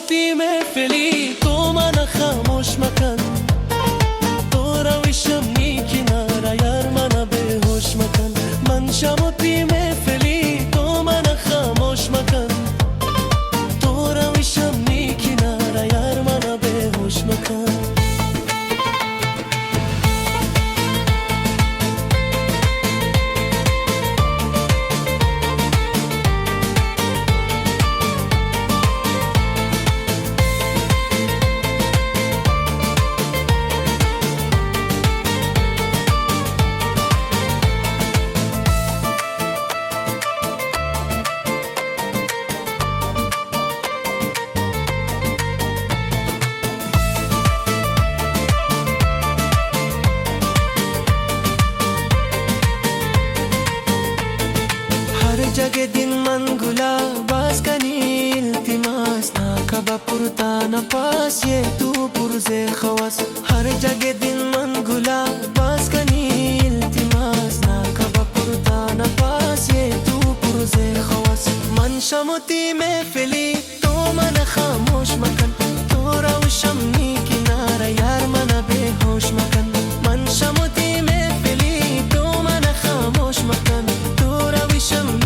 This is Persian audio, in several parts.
شموتی محفلی تو من خاموش مکن تو رویشم نی کنار یار من بهوش مکن من شموتی محفلی تو من خاموش مکن تو رویشم نی کنار یار من بهوش مکن जगे दिन मन गुलाबाज कनी इल्तिमास ना कबा पुरता न पास ये तू पुरजे खवास हर जगे दिन मन गुलाबाज कनी इल्तिमास ना कबा पुरता न पास ये तू पुरजे खवास मन शमोती महफिली तो मन खामोश मकन तो रोशम नी किनारा यार मन बेहोश मकन मन शमोती महफिली तो मन खामोश मकन तो रोशम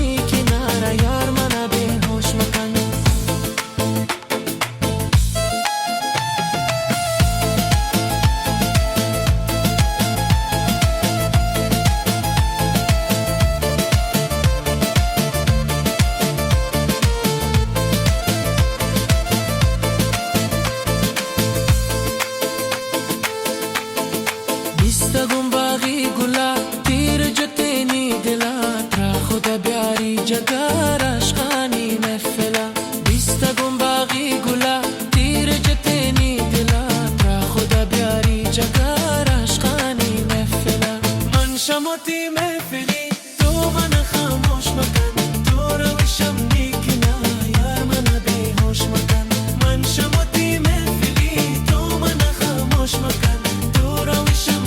بیستگم باقی گلا تیر جتنی دلا ترا خدا بیاری جگر عشقانی محفلا بیستگم باقی گلا تیر جتنی دلا ترا خدا بیاری جگر عشقانی محفلا من شموتی محفلی تو من خاموش مکن تو روشم نی کنار یار من بیهوش مکن من شموتی محفلی تو من خاموش مکن تو روشم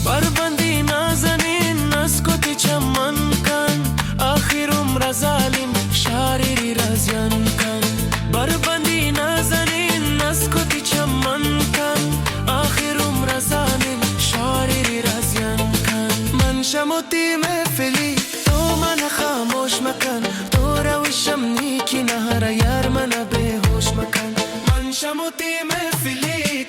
بربندی نازنین نسکوتی چمن کن آخر عمر ظالم شاریری رازیان کن بربندی نازنین نسکوتی چمن کن آخر عمر ظالم شاریری رازیان کن من شموتی محفلی تو من خاموش مکن تو روشم نی کنار یار من بهوش مکن من شموتی محفلی